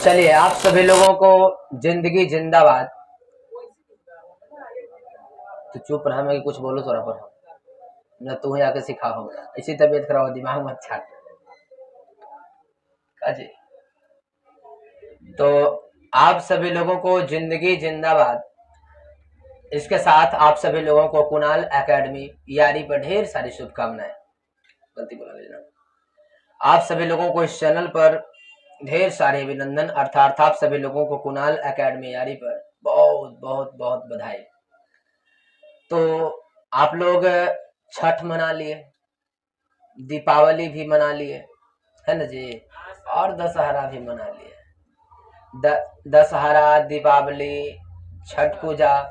चलिए, आप सभी लोगों को जिंदगी जिंदाबाद। तो चुप रहा, मैं कुछ बोलो थोड़ा पर न तू ही आके सिखा हो। इसी तबीयत खराब हो, दिमाग मत छाट जी। तो आप सभी लोगों को जिंदगी जिंदाबाद। इसके साथ आप सभी लोगों को कुणाल एकेडमी यारी पर ढेर सारी शुभकामनाएं। गलती बोला लेना। आप सभी लोगों को इस चैनल पर ढेर सारे अभिनंदन, अर्थात आप सभी लोगों को कुणाल एकेडमी यारी पर बहुत बहुत बहुत बधाई। तो आप लोग छठ मना लिए, दीपावली भी मना लिए, है ना जी, और दशहरा भी मना लिए। दशहरा, दीपावली, छठ पूजा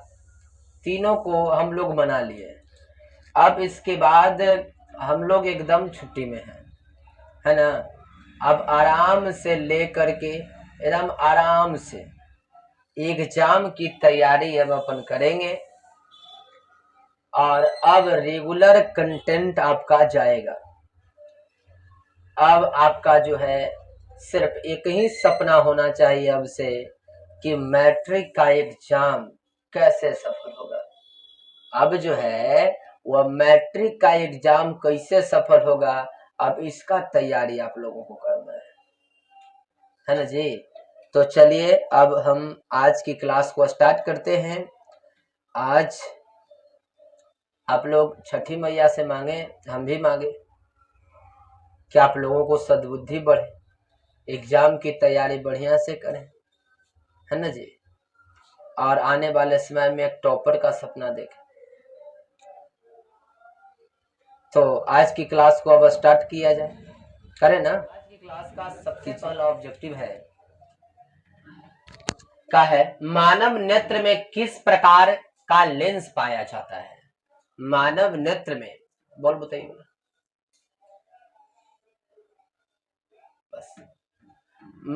तीनों को हम लोग मना लिए। अब इसके बाद हम लोग एकदम छुट्टी में हैं, है ना। अब आराम से लेकर के एकदम आराम से एग्जाम की तैयारी अब अपन करेंगे। और अब रेगुलर कंटेंट आपका जाएगा। अब आपका जो है सिर्फ एक ही सपना होना चाहिए अब से कि मैट्रिक का एग्जाम कैसे सफल होगा। अब जो है वह मैट्रिक का एग्जाम कैसे सफल होगा, अब इसका तैयारी आप लोगों को करना है ना जी। तो चलिए, अब हम आज की क्लास को स्टार्ट करते हैं। आज आप लोग छठी मैया से मांगे, हम भी मांगे कि आप लोगों को सद्बुद्धि बढ़े, एग्जाम की तैयारी बढ़िया से करें, है ना जी। और आने वाले समय में एक टॉपर का सपना देखें। तो आज की क्लास को अब स्टार्ट किया जाए, करें ना। आज की क्लास का सबसे पहला ऑब्जेक्टिव है मानव नेत्र में किस प्रकार का लेंस पाया जाता है। मानव नेत्र में, बोल बताइए बस।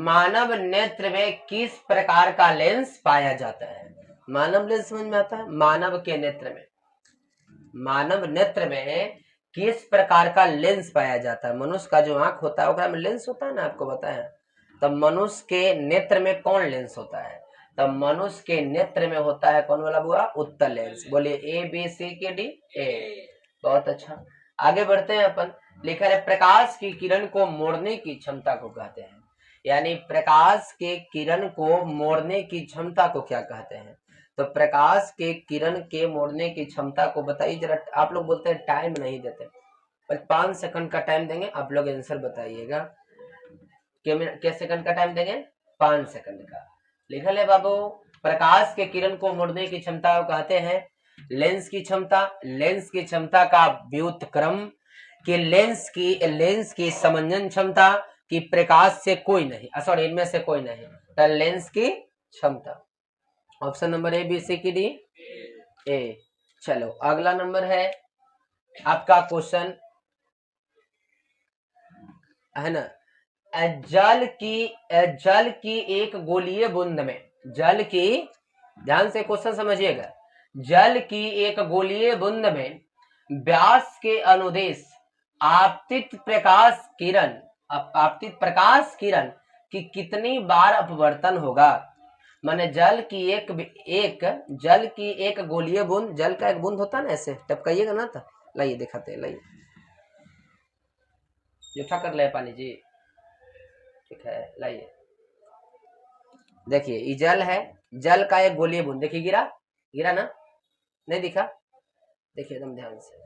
मानव नेत्र में किस प्रकार का लेंस पाया जाता है। मानव लेंस समझ में आता है। मानव के नेत्र में, मानव नेत्र में किस प्रकार का लेंस पाया जाता है। मनुष्य का जो आंख होता है उसमें लेंस होता है ना, आपको बताया। तब मनुष्य के नेत्र में कौन लेंस होता है। तब मनुष्य के नेत्र में होता है कौन वाला बुआ, उत्तल लेंस। बोलिए ए बी सी के डी ए। बहुत अच्छा, आगे बढ़ते हैं अपन। लिखा है प्रकाश की किरण को मोड़ने की क्षमता को कहते हैं। यानी प्रकाश के किरण को मोड़ने की क्षमता को क्या कहते हैं। तो प्रकाश के किरण के मोड़ने की क्षमता को बताइए जरा। आप लोग बोलते हैं टाइम नहीं देते, पर 5 सेकंड का टाइम देंगे, आप लोग आंसर बताइएगा। क्या सेकंड का टाइम देंगे, 5 सेकंड का। लिखा है बाबू, प्रकाश के किरण को मोड़ने की क्षमता को कहते हैं लेंस की क्षमता। लेंस की क्षमता का व्युत्क्रम, कि लेंस की समंजन क्षमता, कि प्रकाश से कोई नहीं, सॉरी इनमें से कोई नहीं, तो लेंस की क्षमता। Option number A B C की डी ए। चलो अगला नंबर है आपका क्वेश्चन, है ना। जल की एक गोलीय बूंद में, जल की, ध्यान से क्वेश्चन समझिएगा। जल की एक गोलीय बूंद में व्यास के अनुदेश आपतित प्रकाश किरण की कितनी बार अपवर्तन होगा। माने जल की एक गोलीय बूंद, जल का एक बूंद होता है ना, ऐसे टपकाइएगा ना, था लाइए दिखाते हैं, लाइए जूठा कर ले पानी जी, ठीक है लाइए। देखिए ये जल है, जल का एक गोलीय बूंद, देखिए गिरा ना, नहीं दिखा, देखिए एकदम ध्यान से,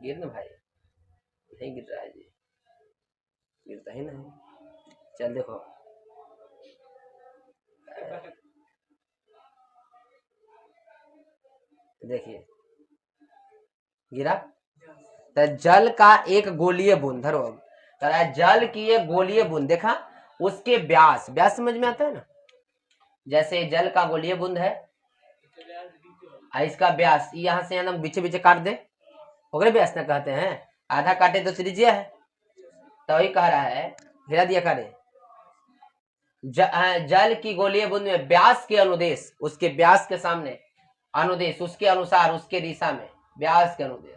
गिर ना भाई, नहीं गिर रहा है जी, गिरता ही नहीं। चल देखो, देखिए गिरा। तो जल का एक गोलीय बूंद, धरो तो जल की एक गोलीय बूंद, देखा उसके व्यास समझ में आता है ना। जैसे जल का गोलीय बूंद है, इसका व्यास यहाँ से यहाँ बीचे बीचे काट दे, ओकरे व्यास ना कहते हैं। आधा काटे तो त्रिज्या है, तो वही कह रहा है, घेरा दिया करे। जल की गोलीय बूंद में व्यास के अनुदेश, उसके व्यास के सामने अनुदेश, उसके अनुसार, उसके दिशा में व्यास के अनुदेश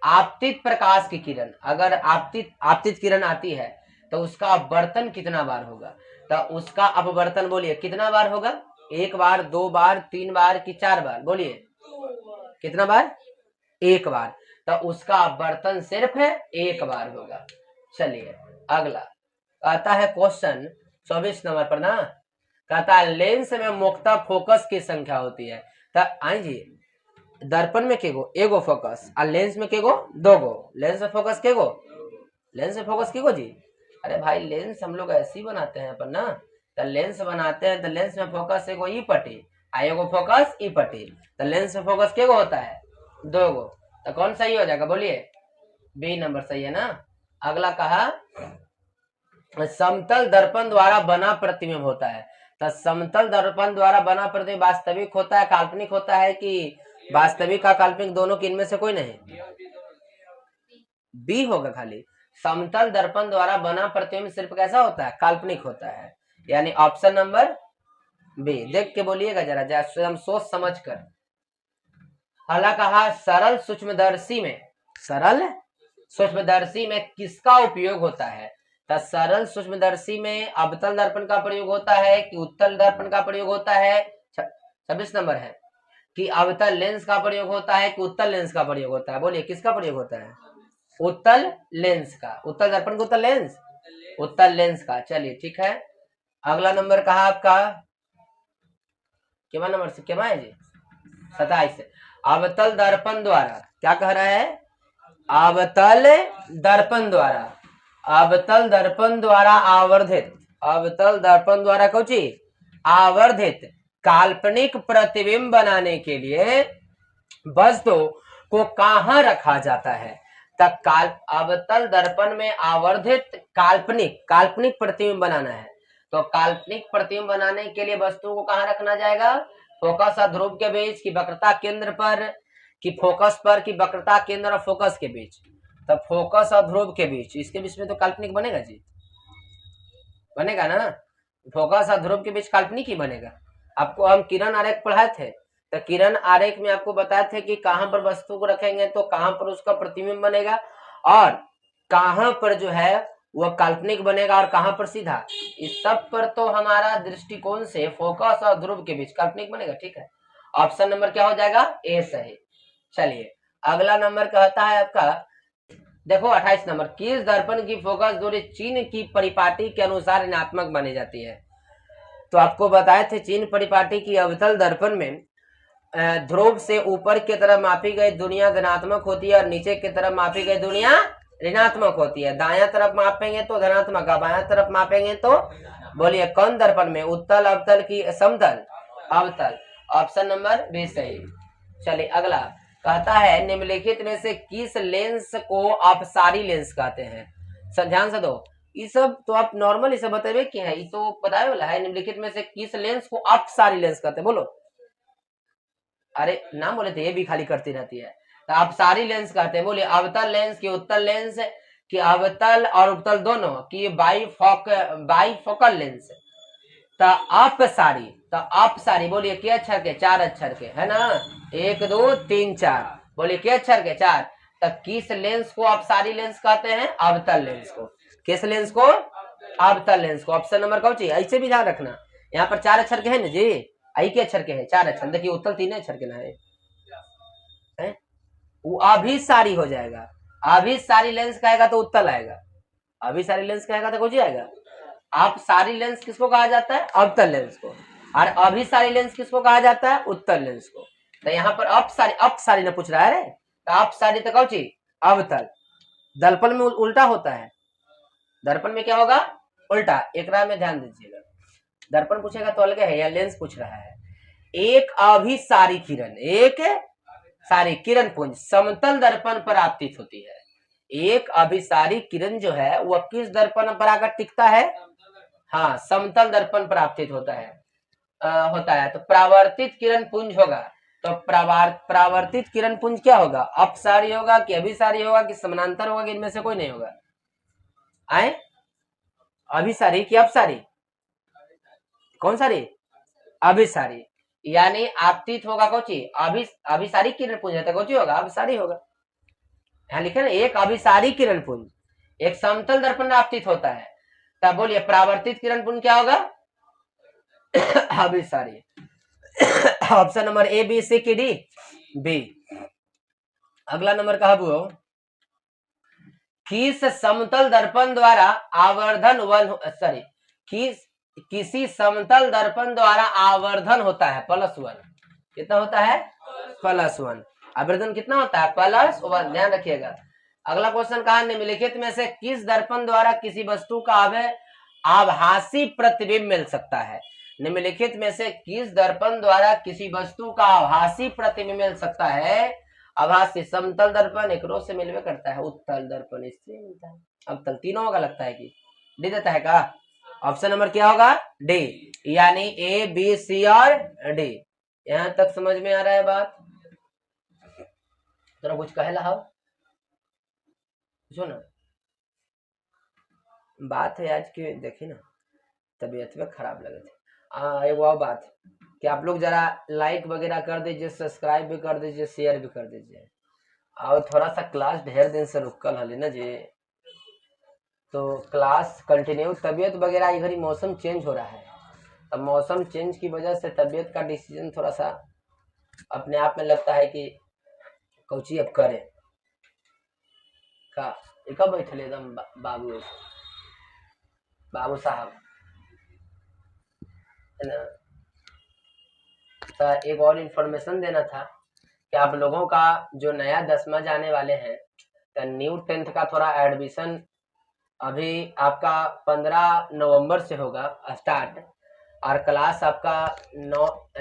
आपतित प्रकाश की किरण, अगर आपतित किरण आती है तो उसका अपवर्तन कितना बार होगा? तो उसका अपवर्तन बोलिए कितना बार होगा? 1 बार, 2 बार, 3 बार कि 4 बार? बोलिए कितना बार? 1 बार। तो उसका अपवर्तन सिर्फ 1 बार होगा। चलिए अगला आता है क्वेश्चन 24 नंबर पर ना, कहता है लेंस में मुख्यतः फोकस की संख्या होती है। तो आइए दर्पण में केगो? एगो फोकस। और लेंस में केगो? 2 गो। लेंस में फोकस केगो? लेंस में फोकस केगो जी? अरे भाई लेंस हम लोग ऐसे ही बनाते हैं अपन ना, तो लेंस बनाते हैं तो लेंस में फोकस एगो ई पट्टी आ एगो फोकस ई पट्टी। तो लेंस में फोकस केगो होता है? 2 गो। तो कौन सही हो जाएगा? बोलिए बी नंबर सही है ना। अगला कहा समतल दर्पण द्वारा बना प्रतिबिंब होता है। तो समतल दर्पण द्वारा बना प्रतिबिंब वास्तविक होता है, काल्पनिक होता है कि वास्तविक का काल्पनिक दोनों के इनमें से कोई नहीं? बी होगा खाली। समतल दर्पण द्वारा बना प्रतिबिंब सिर्फ कैसा होता है? काल्पनिक होता है। यानी ऑप्शन नंबर बी। देख के बोलिएगा जरा हम सोच समझ कर। अगला कहा सरल सूक्ष्मदर्शी में किसका उपयोग होता है? तो सरल सूक्ष्मदर्शी में अवतल दर्पण का प्रयोग होता है कि उत्तल दर्पण का प्रयोग होता है? 26 नंबर है कि अवतल लेंस का प्रयोग होता है कि उत्तल लेंस का प्रयोग होता है? बोलिए किसका प्रयोग होता है? उत्तल लेंस का। उत्तल दर्पण को उत्तल लेंस, उत्तल लेंस का। चलिए ठीक है। अगला नंबर कहा आपका क्या नंबर से क्या है जी? 27। अवतल दर्पण द्वारा क्या कह रहा है? अवतल दर्पण द्वारा, अवतल दर्पण द्वारा आवर्धित, अवतल दर्पण द्वारा कौची? आवर्धित काल्पनिक प्रतिबिंब बनाने के लिए वस्तु को कहां रखा जाता है? तत्काल अवतल दर्पण में आवर्धित काल्पनिक प्रतिबिंब बनाना है। तो काल्पनिक प्रतिबिंब बनाने के लिए वस्तु को कहां रखना जाएगा? फोकस और ध्रुव के बीच की वक्रता केंद्र पर कि फोकस पर कि वक्रता केंद्र और फोकस के बीच? तो फोकस और ध्रुव के बीच, इसके बीच में तो काल्पनिक बनेगा जी, बनेगा ना। फोकस और ध्रुव के बीच काल्पनिक ही बनेगा। आपको हम किरण आरेख पढ़ाए थे, तो किरण आरेख में आपको बताए थे कि कहां पर वस्तु को रखेंगे तो कहां पर उसका प्रतिबिंब बनेगा और कहां पर जो है वह काल्पनिक बनेगा और कहां पर सीधा। इस सब पर तो हमारा दृष्टिकोण से फोकस और ध्रुव के बीच काल्पनिक बनेगा। ठीक है, ऑप्शन नंबर क्या हो जाएगा? ए सही। चलिए अगला नंबर कहता है आपका, देखो 28 नंबर, किस दर्पण की फोकस दूरी चिन्ह की परिपाटी के अनुसार ऋणात्मक मानी जाती है? तो आपको बताए थे चिन्ह परिपाटी की अवतल दर्पण में ध्रुव से ऊपर की तरफ मापी गई दुनिया धनात्मक होती है और नीचे की तरफ मापी गई दुनिया ऋणात्मक होती है। दायां तरफ मापेंगे तो धनात्मक, बायां तरफ मापेंगे तो बोलिए कौन दर्पण में? उत्तल, अवतल की समतल? अवतल। ऑप्शन नंबर बी सही। चलिए अगला कहता है निम्नलिखित में से किस लेंस को अपसारी लेंस कहते हैं? ध्यान से दो, ये सब तो आप नॉर्मल इसे बताइए क्या है, ये तो बताए वाला है। निम्नलिखित में से किस लेंस को अपसारी लेंस कहते हैं? बोलो। अरे नाम बोले थे, ये भी खाली करती रहती है। तो अपसारी लेंस कहते हैं। बोलिए अवतल लेंस की उत्तल लेंस कि अवतल और उपतल दोनों की बाईफोकल लेंस? तो अपसारी, तो अपसारी बोलिए के अक्षर के? 4 अक्षर के है ना, 1 2 3 4। बोलिए के अक्षर के? 4। तो किस लेंस को अपसारी लेंस कहते हैं? अवतल लेंस को। किस लेंस को? अवतल लेंस को। ऑप्शन नंबर कौन सी? ऐसे भी ध्यान रखना, यहाँ पर 4 अक्षर के है ना जी, आई के अक्षर के है? 4 अक्षर। देखिए उत्तल 3 अक्षर के ना है, वो अभिसारी हो जाएगा। अभिसारी लेंस कहेगा तो उत्तल आएगा, अभिसारी लेंस कहेगा तो कौन आएगा? अपसारी लेंस किसको कहा जाता है? अवतल लेंस को। और अभिसारी लेंस किसको कहा जाता है? उत्तल लेंस को। तो यहाँ पर अपसारी ने पूछ रहा है, तो अपसारी तो कौन चीज? अवतल। दर्पण में उल्टा होता है, दर्पण में क्या होगा? उल्टा। एक राय में ध्यान दीजिएगा, दर्पण पूछेगा तो अलग है, या लेंस पूछ रहा है। एक अभिसारी किरण, एक सारी किरण पुंज समतल दर्पण पर आपतित होती है। एक अभिसारी किरण जो है वह किस दर्पण पर आकर टिकता है? हाँ, समतल दर्पण पर आपतित होता है। तो परावर्तित किरण पुंज होगा। तो परावर्तित किरण पुंज क्या होगा? अपसारी होगा कि अभिसारी होगा कि समानांतर होगा कि इनमें से कोई नहीं होगा? आए अभिसारी कि अपसारी? कौन सारी? अभिसारी। यानी आपतित होगा कौची? अभिसारी किरण पुंज है तो कौची होगा? अभिसारी होगा। यहाँ लिखे ना, एक अभिसारी किरण पुंज एक समतल दर्पण में आपतित होता है तब बोलिए परावर्तित किरण पुंज क्या होगा? अभी सारी option number A B C की डी बी। अगला नंबर कहा वो, किस समतल दर्पण द्वारा आवर्धन वन सॉरी किसी समतल दर्पण द्वारा आवर्धन होता है +1। कितना होता है? +1। आवर्धन कितना होता है? +1। ध्यान रखिएगा। अगला क्वेश्चन कहा, निम्नलिखित में से किस दर्पण द्वारा किसी वस्तु का आभासी प्रतिबिंब मिल सकता है? निम्नलिखित में से किस दर्पण द्वारा किसी वस्तु का आभासी प्रतिबिंब मिल सकता है? आभासी समतल दर्पण एक रोज से मिलवे करता है, उत्तल दर्पण इससे मिलता है। अब तल तीनों होगा लगता है कि डी देता है का? ऑप्शन नंबर क्या होगा? डी, यानी ए बी सी और डी। यहां तक समझ में आ रहा है बात? तो कुछ कहला हो ना, बात है आज की, देखी ना तबीयत में खराब लगे थे। एक वो बात कि आप लोग जरा लाइक वगैरह कर दीजिए, सब्सक्राइब भी कर दीजिए, शेयर भी कर दीजिए। और थोड़ा सा क्लास ढेर दिन से रुकल हली ना जी, तो क्लास कंटिन्यू, तबीयत वगैरह इधर मौसम चेंज हो रहा है। अब मौसम चेंज की वजह से तबीयत का डिसीजन थोड़ा सा अपने आप में लगता है कि कौची अब करें का। कब बैठे एकदम बाबू साहब है ना। तो एक और इन्फॉर्मेशन देना था कि आप लोगों का जो नया 10वां जाने वाले हैं, तो न्यू 10th का थोड़ा एडमिशन अभी आपका 15 नवंबर से होगा स्टार्ट, और क्लास आपका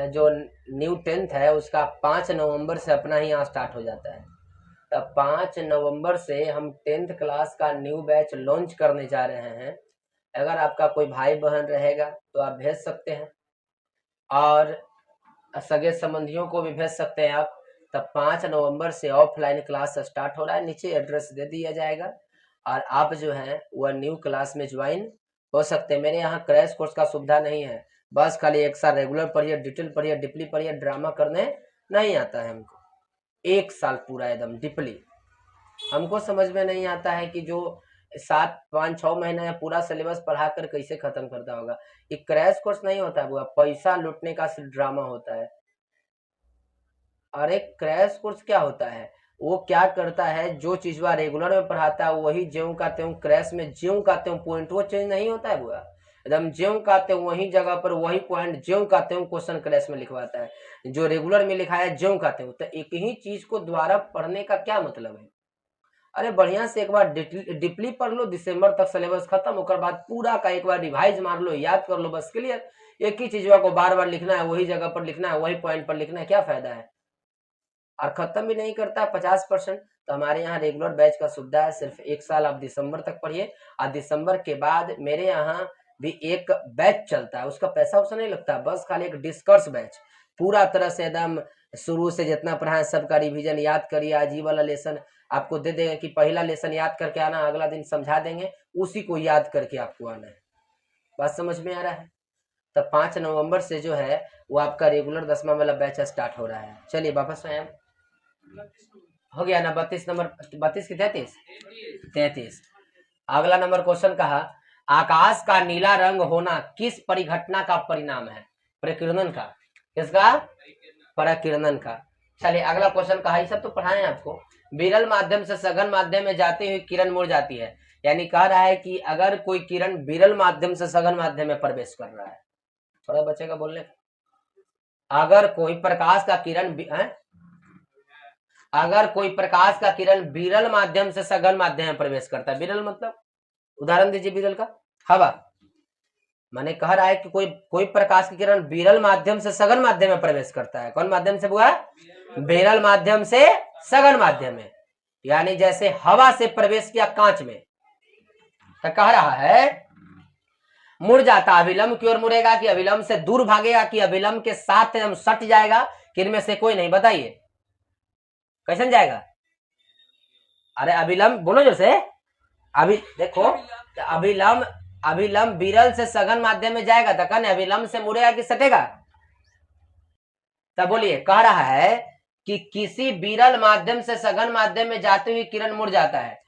जो न्यू 10th है उसका 5 नवंबर से अपना ही यहाँ स्टार्ट हो जाता है। तब 5 नवंबर से हम 10th क्लास का न्यू बैच लॉन्च करने जा रहे हैं। अगर आपका कोई भाई बहन रहेगा तो आप भेज सकते हैं, और सगे संबंधियों को भी भेज सकते हैं आप। तब 5 नवंबर से ऑफलाइन क्लास स्टार्ट हो रहा है, नीचे एड्रेस दे दिया जाएगा, और आप जो है वह न्यू क्लास में ज्वाइन हो सकते हैं। मेरे यहाँ क्रैश कोर्स का सुविधा नहीं है, बस खाली एक साल रेगुलर पढ़िए, डिटेल पढ़िए, डिपली पढ़िए, ड्रामा करने नहीं आता है हमको। 1 साल पूरा एकदम डिपली, हमको समझ में नहीं आता है कि जो 7, 5, 6 महीना या पूरा सिलेबस पढ़ाकर कैसे खत्म करता होगा। ये क्रैश कोर्स नहीं होता है, वो पैसा लूटने का सिर्फ ड्रामा होता है। और एक क्रैश कोर्स क्या होता है, वो क्या करता है, जो चीज वह रेगुलर में पढ़ाता है वही ज्यों का त्यों क्रैश में ज्यों का त्यों पॉइंट वो चेंज नहीं होता है। बुआ एकदम ज्यों का त्यों वही जगह पर वही पॉइंट ज्यों का त्यों क्वेश्चन क्रैश में लिखवाता है, जो रेगुलर में लिखा है ज्यों का त्यों। तो एक ही चीज को दोबारा पढ़ने का क्या मतलब है? अरे बढ़िया से एक बार डिपली पढ़ लो, दिसंबर तक सिलेबस खत्म, उसके बाद पूरा का एक बार रिवाइज मार लो, याद कर लो, बस क्लियर। एक ही चीज को बार बार लिखना है, वही जगह पर लिखना है, वही पॉइंट पर लिखना है, क्या फायदा है? और खत्म भी नहीं करता 50%। तो हमारे यहाँ रेगुलर बैच का सुविधा है, सिर्फ 1 साल आप दिसंबर तक पढ़िए, और दिसंबर के बाद मेरे यहाँ भी एक बैच चलता है, उसका पैसा वैसा नहीं लगता, बस खाली एक डिस्कर्स बैच, पूरा तरह से एकदम शुरू से जितना पढ़ा है सबका रिवीजन याद करिए। आज ही वाला लेसन आपको दे देंगे कि पहला लेसन याद करके आना, अगला दिन समझा देंगे, उसी को याद करके आपको आना है। बात समझ में आ रहा है? तो 5 नवंबर से जो है वो आपका रेगुलर 10वां वाला बैच स्टार्ट हो रहा है। चलिए वापस आए, हो गया ना 32 नंबर, 32 की 33। अगला नंबर क्वेश्चन कहा, आकाश का नीला रंग होना किस परिघटना का परिणाम है? प्रकीर्णन का। किसका? प्रकीर्णन का। चलिए अगला क्वेश्चन कहा, ये सब तो पढ़ाए आपको। विरल माध्यम से सघन माध्यम में जाती हुई किरण मुड़ जाती है, यानी कह रहा है कि अगर कोई किरण विरल माध्यम से सघन माध्यम में प्रवेश कर रहा है, थोड़ा बचेगा बोलने, अगर कोई प्रकाश का किरण अगर कोई प्रकाश का किरण विरल माध्यम से सघन माध्यम में प्रवेश करता है, विरल मतलब उदाहरण दीजिए विरल का। हवा माने कह रहा है कि कोई प्रकाश की किरण विरल माध्यम से सघन माध्यम में प्रवेश करता है। कौन माध्यम से हुआ? विरल माध्यम से सघन माध्यम में, यानी जैसे हवा से प्रवेश किया कांच में, तो कह रहा है मुड़ जाता, अविलंब की ओर मुड़ेगा कि अविलंब से दूर भागेगा कि अविलंब के साथ हम सट जाएगा, किन में से कोई नहीं, बताइए कैसे जाएगा? अरे अविलंब बोलो जैसे, अभी देखो अविलंब विरल से सघन माध्यम में जाएगा, तो कहने अविलंब से मुड़ेगा कि सटेगा? तब बोलिए, कह रहा है कि किसी विरल माध्यम से सघन माध्यम में जाते हुए किरण मुड़ जाता है,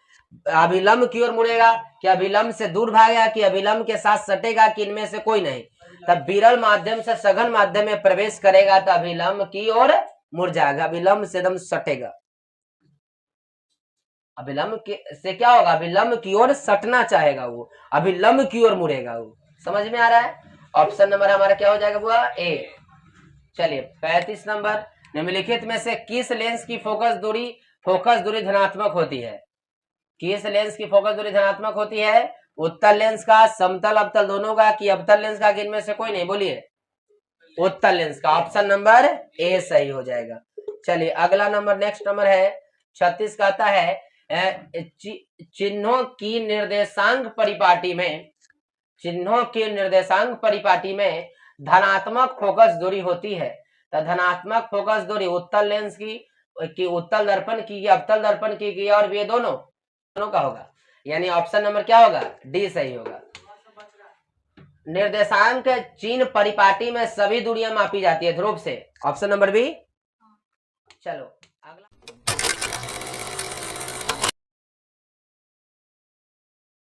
अभिलंब की ओर मुड़ेगा कि अभिलंब से दूर भागेगा कि अभिलंब के साथ सटेगा कि इनमें से कोई नहीं। तब विरल माध्यम से सघन माध्यम में प्रवेश करेगा तो अभिलंब की ओर मुड़ जाएगा, अभिलंब से एकदम सटेगा। अभिलंब से क्या होगा, अभिलंब की ओर सटना चाहेगा वो, अभिलंब की ओर मुड़ेगा वो। समझ में आ रहा है? ऑप्शन नंबर हमारा क्या हो जाएगा बुआ, ए। चलिए 35 नंबर, निम्नलिखित में से किस लेंस की फोकस दूरी धनात्मक होती है? किस लेंस की फोकस दूरी धनात्मक होती है? उत्तल लेंस का, समतल अवतल दोनों का, कि अवतल लेंस का, कि इनमें से कोई नहीं? बोलिए। उत्तल लेंस का, ऑप्शन नंबर ए सही हो जाएगा। चलिए अगला नंबर, नेक्स्ट नंबर है 36, कहता है चिन्हों की निर्देशांक परिपाटी में धनात्मक फोकस दूरी होती है। तो धनात्मक फोकस दूरी उत्तल लेंस की उत्तल दर्पण की, अवतल दर्पण की, और ये दोनों का होगा, यानी ऑप्शन नंबर क्या होगा, डी सही होगा। निर्देशांक चिन्ह परिपाटी में सभी दूरियां मापी जाती है ध्रुव से, ऑप्शन नंबर बी। चलो